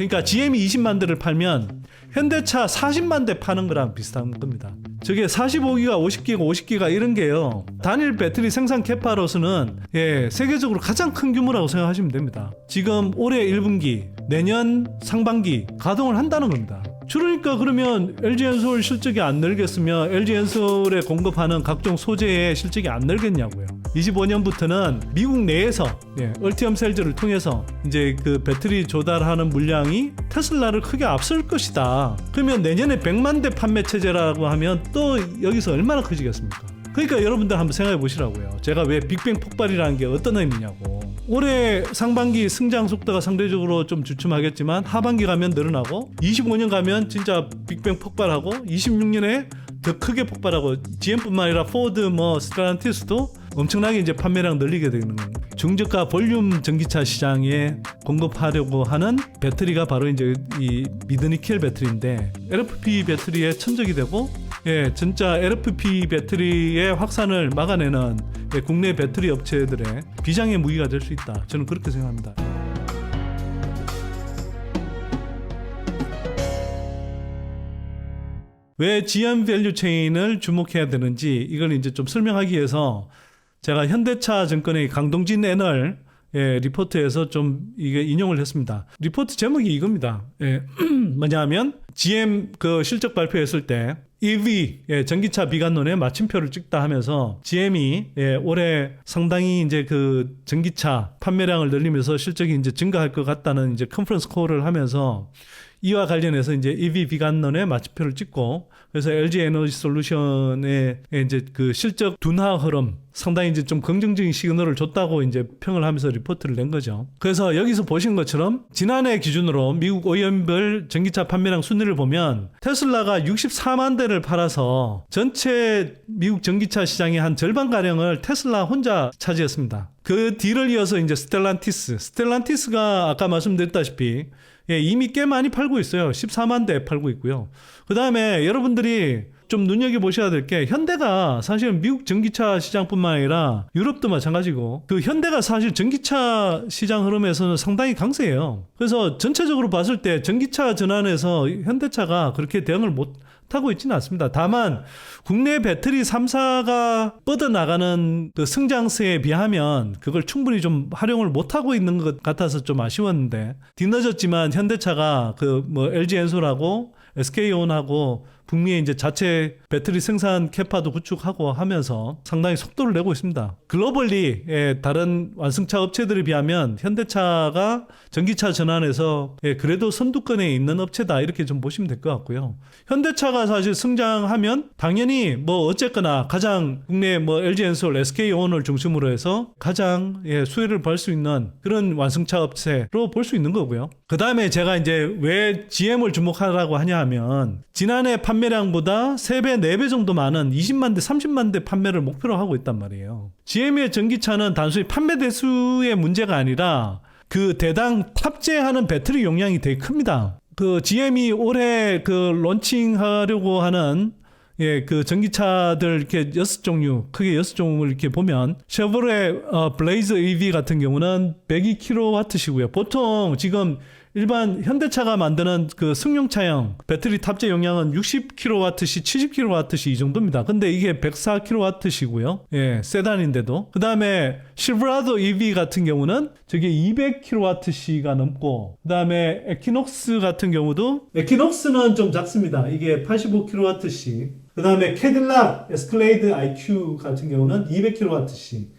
그러니까 GM이 20만 대를 팔면 현대차 40만 대 파는 거랑 비슷한 겁니다. 저게 45기가, 50기가, 50기가 이런 게요. 단일 배터리 생산 캐파로서는 세계적으로 가장 큰 규모라고 생각하시면 됩니다. 지금 올해 1분기, 내년 상반기 가동을 한다는 겁니다. 그러니까 그러면 LG엔솔 실적이 안 늘겠으면 LG엔솔에 공급하는 각종 소재의 실적이 안 늘겠냐고요. 25년부터는 미국 내에서 얼티엄 셀즈를 통해서 이제 그 배터리 조달하는 물량이 테슬라를 크게 앞설 것이다. 그러면 내년에 100만 대 판매 체제라고 하면 또 여기서 얼마나 커지겠습니까? 그러니까 여러분들 한번 생각해 보시라고요. 제가 왜 빅뱅 폭발이라는 게 어떤 의미냐고. 올해 상반기 성장 속도가 상대적으로 좀 주춤하겠지만 하반기 가면 늘어나고 25년 가면 진짜 빅뱅 폭발하고 26년에 더 크게 폭발하고 GM뿐만 아니라 포드, 스텔란티스도 엄청나게 이제 판매량 늘리게 되는 거예요. 중저가 볼륨 전기차 시장에 공급하려고 하는 배터리가 바로 이제 이 미드니켈 배터리인데 LFP 배터리의 천적이 되고 진짜 LFP 배터리의 확산을 막아내는 국내 배터리 업체들의 비장의 무기가 될 수 있다. 저는 그렇게 생각합니다. 왜 GM 밸류 체인을 주목해야 되는지 이걸 이제 좀 설명하기 위해서 제가 현대차 증권의 강동진 애널 리포트에서 좀 이게 인용을 했습니다. 리포트 제목이 이겁니다. 뭐냐면 GM 그 실적 발표했을 때 EV 전기차 비관론에 마침표를 찍다 하면서 GM이 올해 상당히 이제 그 전기차 판매량을 늘리면서 실적이 이제 증가할 것 같다는 이제 컨퍼런스 콜을 하면서 이와 관련해서 이제 EV 비관론에 마침표를 찍고 그래서 LG 에너지 솔루션의 이제 그 실적 둔화 흐름 상당히 이제 좀 긍정적인 시그널을 줬다고 이제 평을 하면서 리포트를 낸 거죠. 그래서 여기서 보신 것처럼 지난해 기준으로 미국 OEM별 전기차 판매량 순위를 보면 테슬라가 64만 대를 팔아서 전체 미국 전기차 시장의 한 절반가량을 테슬라 혼자 차지했습니다. 그 뒤를 이어서 이제 스텔란티스가 아까 말씀드렸다시피 이미 꽤 많이 팔고 있어요. 14만 대 팔고 있고요. 그 다음에 여러분들이 좀 눈여겨보셔야 될 게 현대가 사실은 미국 전기차 시장뿐만 아니라 유럽도 마찬가지고 그 현대가 사실 전기차 시장 흐름에서는 상당히 강세예요. 그래서 전체적으로 봤을 때 전기차 전환에서 현대차가 그렇게 대응을 못하고 있지는 않습니다. 다만 국내 배터리 3사가 뻗어나가는 그 성장세에 비하면 그걸 충분히 좀 활용을 못하고 있는 것 같아서 좀 아쉬웠는데 뒤늦었지만 현대차가 그 LG엔솔하고 SK온하고 북미에 이제 자체 배터리 생산 캐파도 구축하고 하면서 상당히 속도를 내고 있습니다. 글로벌리 다른 완성차 업체들에 비하면 현대차가 전기차 전환에서 그래도 선두권에 있는 업체다 이렇게 좀 보시면 될 것 같고요. 현대차가 사실 성장하면 당연히 어쨌거나 가장 국내 LG엔솔, SK온을 중심으로 해서 가장 수혜를 받을 수 있는 그런 완성차 업체로 볼 수 있는 거고요. 그 다음에 제가 이제 왜 GM을 주목하라고 하냐 하면 지난해 판매량보다 3배, 4배 정도 많은 20만 대, 30만 대 판매를 목표로 하고 있단 말이에요. GM의 전기차는 단순히 판매 대수의 문제가 아니라 그 대당 탑재하는 배터리 용량이 되게 큽니다. 그 GM이 올해 그 론칭하려고 하는 그 전기차들 이렇게 6종류, 크게 6종을 이렇게 보면 쉐보레 블레이즈 EV 같은 경우는 102kW시고요. 보통 지금 일반 현대차가 만드는 그 승용차형 배터리 탑재 용량은 60kW시, 70kW시 이 정도입니다. 근데 이게 104kW시고요. 세단인데도. 그 다음에 실버라도 EV 같은 경우는 저게 200kW시가 넘고, 그 다음에 에퀴녹스 같은 경우도, 에퀴녹스는 좀 작습니다. 이게 85kW시. 그 다음에 캐딜락 에스컬레이드 IQ 같은 경우는 200kW시.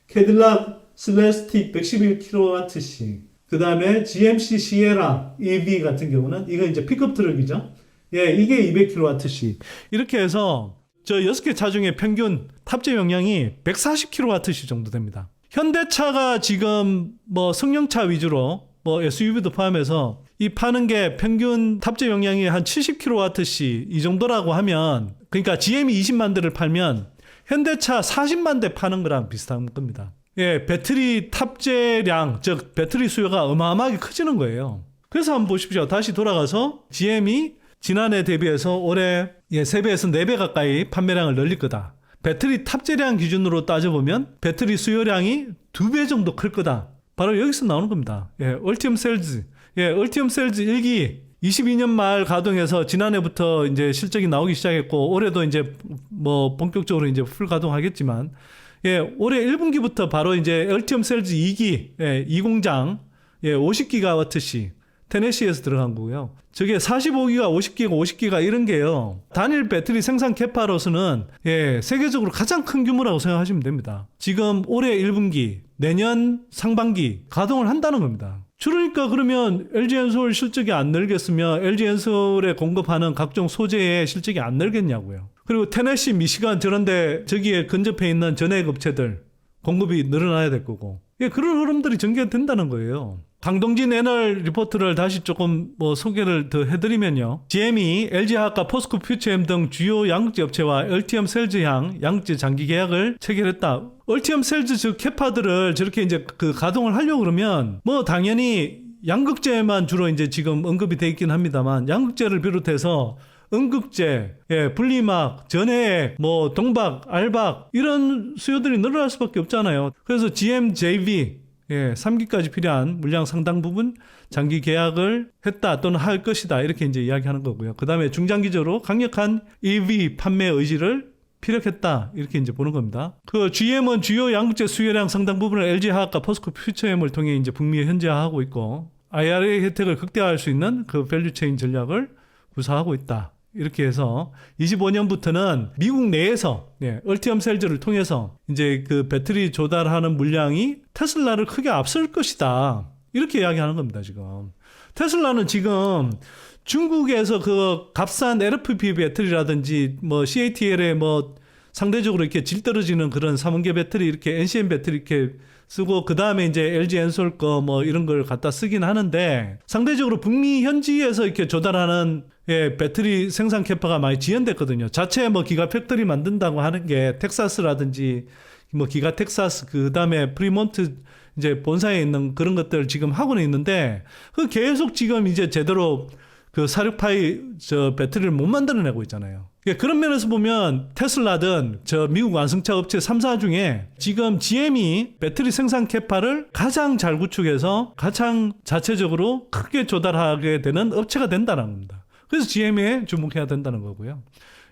캐딜락 슬래스틱 111kW시. 그 다음에 GMC 시에라 EV 같은 경우는 이거 이제 픽업 트럭이죠. 이게 200kW시. 이렇게 해서 저 6개 차 중에 평균 탑재 용량이 140kW시 정도 됩니다. 현대차가 지금 승용차 위주로 SUV도 포함해서 이 파는 게 평균 탑재 용량이 한 70kW시 이 정도라고 하면, 그러니까 GM이 20만 대를 팔면 현대차 40만 대 파는 거랑 비슷한 겁니다. 배터리 탑재량, 즉 배터리 수요가 어마어마하게 커지는 거예요. 그래서 한번 보십시오. 다시 돌아가서 GM이 지난해 대비해서 올해 3배에서 4배 가까이 판매량을 늘릴 거다. 배터리 탑재량 기준으로 따져보면 배터리 수요량이 2배 정도 클 거다. 바로 여기서 나오는 겁니다. 얼티엄 셀즈. 예, 얼티엄 셀즈 1기 22년 말 가동해서 지난해부터 이제 실적이 나오기 시작했고 올해도 이제 뭐 본격적으로 이제 풀 가동하겠지만 예, 올해 1분기부터 바로 이제 얼티엄 셀즈 2기 예, 2공장 예, 50기가와트씩 테네시에서 들어간 거고요. 저게 45기가, 50기가, 50기가 이런 게요. 단일 배터리 생산 캐파로서는 예, 세계적으로 가장 큰 규모라고 생각하시면 됩니다. 지금 올해 1분기, 내년 상반기 가동을 한다는 겁니다. 그러니까 그러면 LG엔솔 실적이 안 늘겠으면 LG엔솔에 공급하는 각종 소재의 실적이 안 늘겠냐고요. 그리고 테네시, 미시간 저런데 저기에 근접해 있는 전해액 업체들 공급이 늘어나야 될 거고. 예, 그런 흐름들이 전개된다는 거예요. 강동진 애널 리포트를 다시 조금 뭐 소개를 더 해드리면요. GM이 LG화학과 포스코 퓨처엠 등 주요 양극재 업체와 얼티엄 셀즈향 양극재 장기 계약을 체결했다. 얼티엄 셀즈 즉 캐파들을 저렇게 이제 그 가동을 하려고 그러면 뭐 당연히 양극재만 주로 이제 지금 언급이 돼 있긴 합니다만 양극재를 비롯해서 음극재, 예, 분리막, 전해액, 뭐 동박, 알박 이런 수요들이 늘어날 수밖에 없잖아요. 그래서 GM JV 예, 3기까지 필요한 물량 상당 부분 장기 계약을 했다 또는 할 것이다 이렇게 이제 이야기하는 거고요. 그 다음에 중장기적으로 강력한 EV 판매 의지를 피력했다 이렇게 이제 보는 겁니다. 그 GM은 주요 양극재 수요량 상당 부분을 LG화학과 포스코 퓨처엠을 통해 이제 북미에 현지화하고 있고 IRA 혜택을 극대화할 수 있는 그 밸류체인 전략을 구사하고 있다. 이렇게 해서 25년부터는 미국 내에서 예, 얼티엄 셀즈를 통해서 이제 그 배터리 조달하는 물량이 테슬라를 크게 앞설 것이다. 이렇게 이야기하는 겁니다, 지금. 테슬라는 지금 중국에서 그 값싼 LFP 배터리라든지 뭐 CATL에 뭐 상대적으로 이렇게 질 떨어지는 그런 삼원계 배터리 이렇게 NCM 배터리 이렇게 쓰고 그 다음에 이제 LG 엔솔 거 뭐 이런 걸 갖다 쓰긴 하는데 상대적으로 북미 현지에서 이렇게 조달하는 예, 배터리 생산 캐파가 많이 지연됐거든요. 자체 뭐 기가 팩토리 만든다고 하는 게 텍사스라든지 뭐 기가 텍사스 그 다음에 프리몬트 이제 본사에 있는 그런 것들 지금 하고는 있는데 그 계속 지금 이제 제대로 그 사륙파이 저 배터리를 못 만들어내고 있잖아요. 그런 면에서 보면 테슬라든 저 미국 완성차 업체 3사 중에 지금 GM이 배터리 생산 캐파를 가장 잘 구축해서 가장 자체적으로 크게 조달하게 되는 업체가 된다는 겁니다. 그래서 GM에 주목해야 된다는 거고요.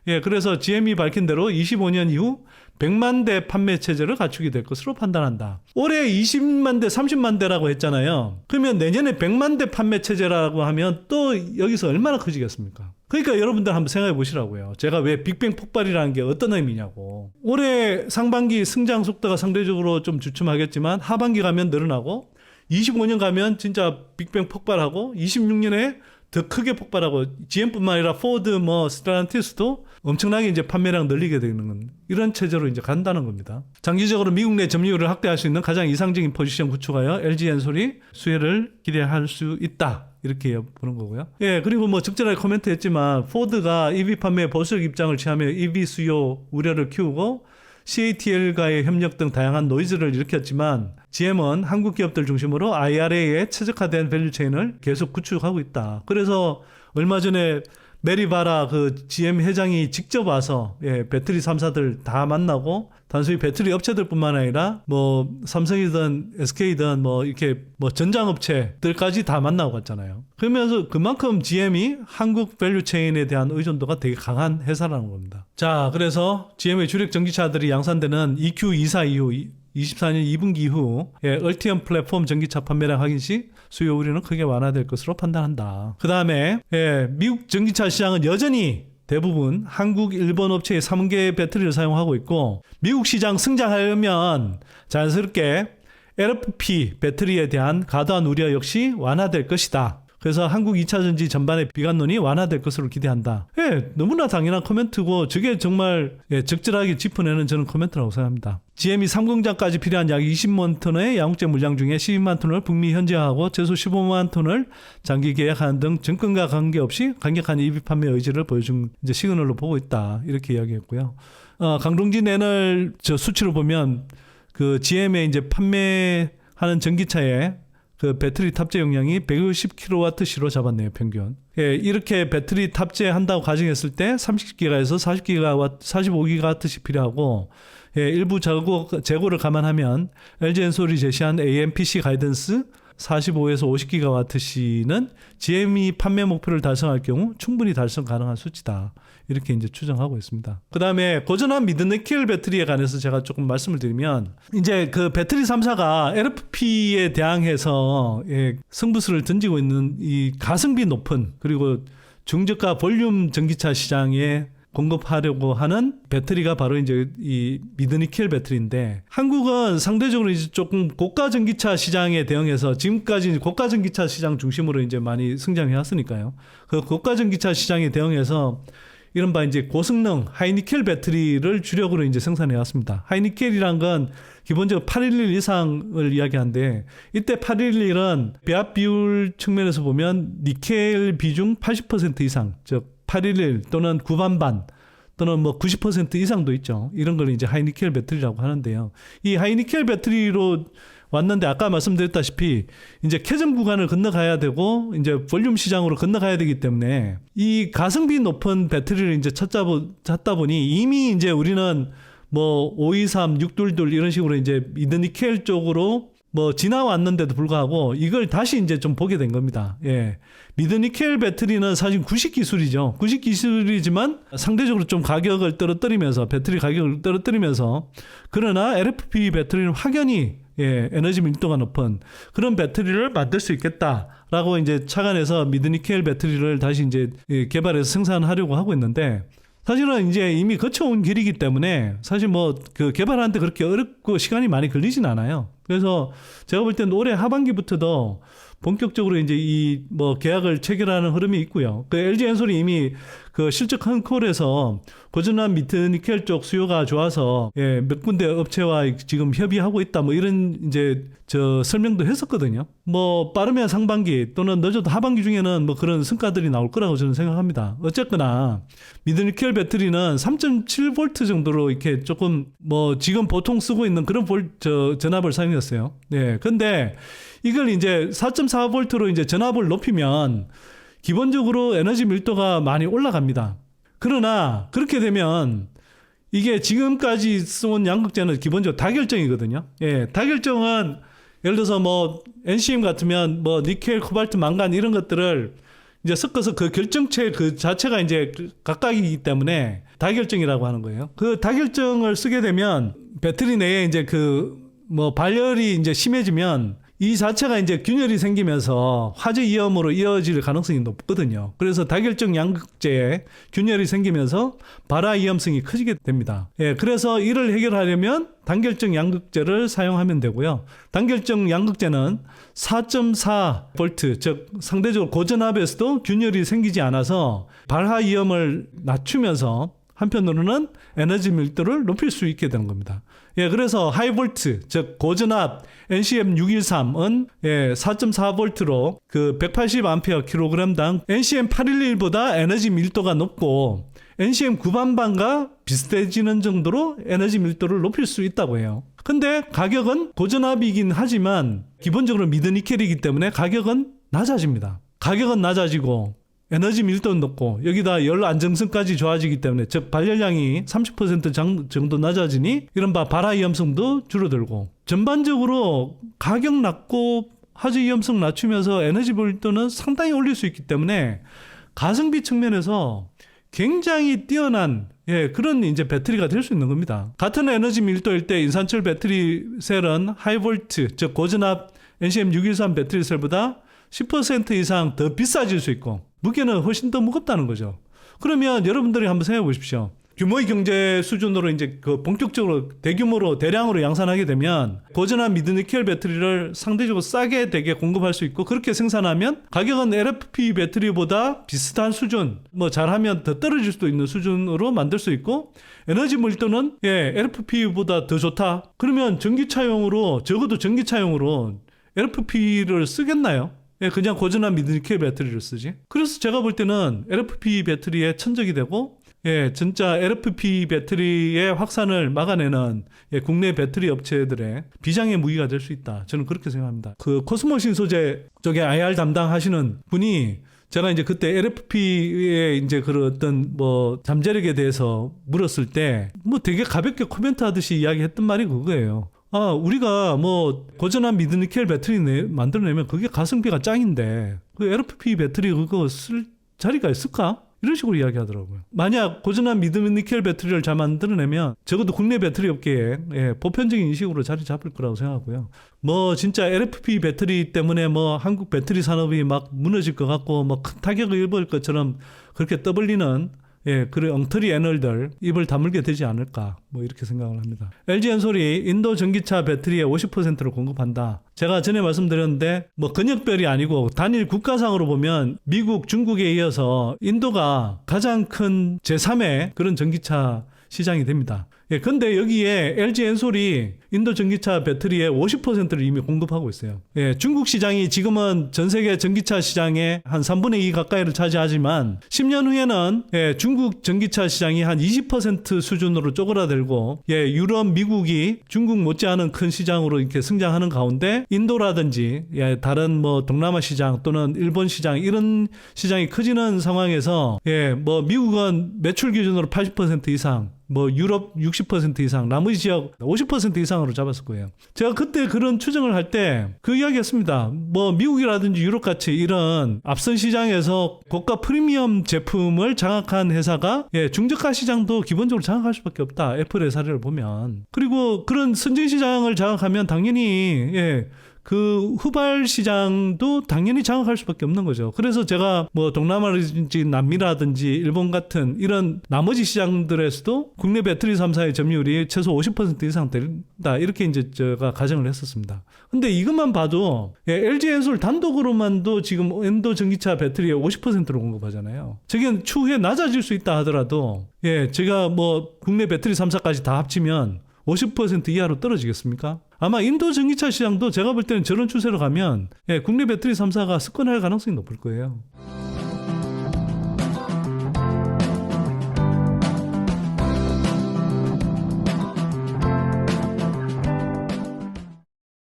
예, 그래서 GM이 밝힌 대로 25년 이후 100만 대 판매 체제를 갖추게 될 것으로 판단한다. 올해 20만 대, 30만 대라고 했잖아요. 그러면 내년에 100만 대 판매 체제라고 하면 또 여기서 얼마나 커지겠습니까? 그러니까 여러분들 한번 생각해 보시라고요. 제가 왜 빅뱅 폭발이라는 게 어떤 의미냐고. 올해 상반기 성장 속도가 상대적으로 좀 주춤하겠지만 하반기 가면 늘어나고 25년 가면 진짜 빅뱅 폭발하고 26년에 더 크게 폭발하고 GM뿐만 아니라 포드, 뭐 스텔란티스도 엄청나게 이제 판매량 늘리게 되는 건 이런 체제로 이제 간다는 겁니다. 장기적으로 미국 내 점유율을 확대할 수 있는 가장 이상적인 포지션 구축하여 LG 엔솔이 수혜를 기대할 수 있다. 이렇게 보는 거고요. 예, 그리고 뭐 적절하게 코멘트 했지만 포드가 EV 판매에 보수적 입장을 취하며 EV 수요 우려를 키우고 CATL과의 협력 등 다양한 노이즈를 일으켰지만 GM은 한국 기업들 중심으로 IRA에 최적화된 밸류체인을 계속 구축하고 있다. 그래서 얼마 전에 메리바라 그 GM 회장이 직접 와서 예, 배터리 3사들 다 만나고 단순히 배터리 업체들뿐만 아니라 뭐 삼성이든 SK든 뭐 이렇게 뭐 전장업체들까지 다 만나고 갔잖아요. 그러면서 그만큼 GM이 한국 밸류체인에 대한 의존도가 되게 강한 회사라는 겁니다. 자, 그래서 GM의 주력 전기차들이 양산되는 EQ24 이후 24년 2분기 이후 예, 얼티엄 플랫폼 전기차 판매량 확인 시 수요 우려는 크게 완화될 것으로 판단한다. 그 다음에 예, 미국 전기차 시장은 여전히 대부분 한국, 일본 업체의 3개 배터리를 사용하고 있고 미국 시장 성장하려면 자연스럽게 LFP 배터리에 대한 과도한 우려 역시 완화될 것이다. 그래서 한국 2차 전지 전반의 비관론이 완화될 것으로 기대한다. 예, 너무나 당연한 코멘트고 저게 정말 예, 적절하게 짚어내는 저는 코멘트라고 생각합니다. GM이 3공장까지 필요한 약 20만 톤의 양극재 물량 중에 12만 톤을 북미 현지화하고 최소 15만 톤을 장기 계약하는 등 정권과 관계없이 강력한 EV 판매 의지를 보여준 이제 시그널로 보고 있다. 이렇게 이야기했고요. 강동진 애널 저 수치로 보면 그 GM의 이제 판매하는 전기차에 그 배터리 탑재 용량이 150kWh로 잡았네요, 평균. 예, 이렇게 배터리 탑재한다고 가정했을 때 30기가에서 45GWh씩 필요하고, 예, 일부 재고를 감안하면 LG 엔솔이 제시한 AMPC 가이던스 45에서 50기가와트시는 GM이 판매 목표를 달성할 경우 충분히 달성 가능한 수치다. 이렇게 이제 추정하고 있습니다. 그 다음에 고전압 미드니켈 배터리에 관해서 제가 조금 말씀을 드리면, 이제 그 배터리 3사가 LFP에 대항해서 승부수를 던지고 있는 이 가성비 높은, 그리고 중저가 볼륨 전기차 시장에 공급하려고 하는 배터리가 바로 이제 이 미드니켈 배터리인데, 한국은 상대적으로 이제 조금 고가 전기차 시장에 대응해서 지금까지 고가 전기차 시장 중심으로 이제 많이 성장해 왔으니까요. 그 고가 전기차 시장에 대응해서 이른바 이제 고성능 하이니켈 배터리를 주력으로 이제 생산해 왔습니다. 하이니켈이란 건 기본적으로 811 이상을 이야기하는데, 이때 811은 배합 비율 측면에서 보면 니켈 비중 80% 이상, 즉 811 또는 구반반 또는 뭐 90% 이상도 있죠. 이런 걸 이제 하이니켈 배터리라고 하는데요. 이 하이니켈 배터리로 왔는데, 아까 말씀드렸다시피 이제 캐전 구간을 건너가야 되고 이제 볼륨 시장으로 건너가야 되기 때문에 이 가성비 높은 배터리를 이제 찾다 보니, 이미 이제 우리는 뭐 523, 622 이런 식으로 이제 미드니켈 쪽으로 뭐 지나왔는데도 불구하고 이걸 다시 이제 좀 보게 된 겁니다. 예. 미드니켈 배터리는 사실 구식 기술이죠. 구식 기술이지만 상대적으로 좀 가격을 떨어뜨리면서, 배터리 가격을 떨어뜨리면서, 그러나 LFP 배터리는 확연히 에너지 밀도가 높은 그런 배터리를 만들 수 있겠다라고 이제 착안해서 미드니켈 배터리를 다시 이제 개발해서 생산하려고 하고 있는데, 사실은 이제 이미 거쳐온 길이기 때문에 사실 뭐 그 개발하는데 그렇게 어렵고 시간이 많이 걸리진 않아요. 그래서 제가 볼 때는 올해 하반기부터도 본격적으로 이제 이 뭐 계약을 체결하는 흐름이 있고요. 그 LG 엔솔이 이미 그 실적 컨콜에서 고전압 미드니켈 쪽 수요가 좋아서 몇 군데 업체와 지금 협의하고 있다, 뭐 이런 이제 저 설명도 했었거든요. 뭐 빠르면 상반기 또는 늦어도 하반기 중에는 뭐 그런 성과들이 나올 거라고 저는 생각합니다. 어쨌거나 미드니켈 배터리는 3.7V 정도로 이렇게 조금 뭐 지금 보통 쓰고 있는 그런 전압을 사용했어요. 네. 근데 이걸 이제 4.4V로 이제 전압을 높이면 기본적으로 에너지 밀도가 많이 올라갑니다. 그러나 그렇게 되면 이게 지금까지 써온 양극재는 기본적으로 다결정이거든요. 예, 다결정은 예를 들어서 뭐 NCM 같으면 뭐 니켈, 코발트, 망간 이런 것들을 이제 섞어서 그 결정체 그 자체가 이제 각각이기 때문에 다결정이라고 하는 거예요. 그 다결정을 쓰게 되면 배터리 내에 이제 그 뭐 발열이 이제 심해지면 이 자체가 이제 균열이 생기면서 화재 위험으로 이어질 가능성이 높거든요. 그래서 다결정 양극재에 균열이 생기면서 발화 위험성이 커지게 됩니다. 예, 그래서 이를 해결하려면 단결정 양극재를 사용하면 되고요. 단결정 양극재는 4.4V, 즉 상대적으로 고전압에서도 균열이 생기지 않아서 발화 위험을 낮추면서 한편으로는 에너지 밀도를 높일 수 있게 되는 겁니다. 예, 그래서 하이볼트, 즉 고전압 NCM 613은 4.4V로 그 180A/kg당 NCM 811보다 에너지 밀도가 높고 NCM 9반반과 비슷해지는 정도로 에너지 밀도를 높일 수 있다고 해요. 근데 가격은 고전압이긴 하지만 기본적으로 미드니켈이기 때문에 가격은 낮아집니다. 가격은 낮아지고 에너지 밀도는 높고 여기다 열 안정성까지 좋아지기 때문에, 즉 발열량이 30% 정도 낮아지니 이른바 발화 위험성도 줄어들고, 전반적으로 가격 낮고 화재 위험성 낮추면서 에너지 밀도는 상당히 올릴 수 있기 때문에 가성비 측면에서 굉장히 뛰어난 그런 이제 배터리가 될 수 있는 겁니다. 같은 에너지 밀도일 때 인산철 배터리 셀은 하이볼트, 즉 고전압 NCM 613 배터리 셀보다 10% 이상 더 비싸질 수 있고 무게는 훨씬 더 무겁다는 거죠. 그러면 여러분들이 한번 생각해 보십시오. 규모의 경제 수준으로 이제 그 본격적으로 대규모로 대량으로 양산하게 되면 고전압 미드니켈 배터리를 상대적으로 싸게 되게 공급할 수 있고, 그렇게 생산하면 가격은 LFP 배터리보다 비슷한 수준, 뭐 잘하면 더 떨어질 수도 있는 수준으로 만들 수 있고, 에너지 밀도는 LFP보다 더 좋다. 그러면 전기차용으로, 적어도 전기차용으로 LFP를 쓰겠나요? 그냥 고전압 미드니켈 배터리를 쓰지. 그래서 제가 볼 때는 LFP 배터리에 천적이 되고, 진짜 LFP 배터리의 확산을 막아내는 국내 배터리 업체들의 비장의 무기가 될 수 있다. 저는 그렇게 생각합니다. 그 코스모 신소재 쪽에 IR 담당하시는 분이 제가 이제 그때 LFP의 이제 그런 어떤 뭐 잠재력에 대해서 물었을 때 뭐 되게 가볍게 코멘트 하듯이 이야기했던 말이 그거예요. 우리가 뭐 고전한 미드니켈 배터리 만들어내면 그게 가성비가 짱인데 그 LFP 배터리 그거 쓸 자리가 있을까? 이런 식으로 이야기하더라고요. 만약 고전한 미드니켈 배터리를 잘 만들어내면 적어도 국내 배터리 업계에 보편적인 인식으로 자리 잡을 거라고 생각하고요. 뭐 진짜 LFP 배터리 때문에 뭐 한국 배터리 산업이 막 무너질 것 같고 뭐 큰 타격을 입을 것처럼 그렇게 떠벌리는 그런 엉터리 애널들 입을 다물게 되지 않을까 뭐 이렇게 생각을 합니다. LG엔솔이 인도 전기차 배터리의 50%를 공급한다. 제가 전에 말씀드렸는데 뭐 근역별이 아니고 단일 국가상으로 보면 미국, 중국에 이어서 인도가 가장 큰 제3의 그런 전기차 시장이 됩니다. 근데 여기에 LG엔솔이 인도 전기차 배터리의 50%를 이미 공급하고 있어요. 중국 시장이 지금은 전 세계 전기차 시장의 한 3분의 2 가까이를 차지하지만 10년 후에는 중국 전기차 시장이 한 20% 수준으로 쪼그라들고 유럽, 미국이 중국 못지않은 큰 시장으로 이렇게 성장하는 가운데 인도라든지 다른 뭐 동남아 시장 또는 일본 시장 이런 시장이 커지는 상황에서 뭐 미국은 매출 기준으로 80% 이상 뭐 유럽 60% 이상 나머지 지역 50% 이상으로 잡았을 거예요. 제가 그때 그런 추정을 할 때 그 이야기했습니다. 뭐 미국이라든지 유럽 같이 이런 앞선 시장에서 고가 프리미엄 제품을 장악한 회사가 중저가 시장도 기본적으로 장악할 수밖에 없다. 애플의 사례를 보면. 그리고 그런 선진 시장을 장악하면 당연히 그 후발 시장도 당연히 장악할 수밖에 없는 거죠. 그래서 제가 뭐 동남아라든지 남미라든지 일본 같은 이런 나머지 시장들에서도 국내 배터리 3사의 점유율이 최소 50% 이상 된다. 이렇게 이제 제가 가정을 했었습니다. 근데 이것만 봐도 LG엔솔 단독으로만도 지금 인도 전기차 배터리의 50%를 공급하잖아요. 저게 추후에 낮아질 수 있다 하더라도 제가 뭐 국내 배터리 3사까지 다 합치면 50% 이하로 떨어지겠습니까? 아마 인도 전기차 시장도 제가 볼 때는 저런 추세로 가면 국내 배터리 3사가 습권할 가능성이 높을 거예요.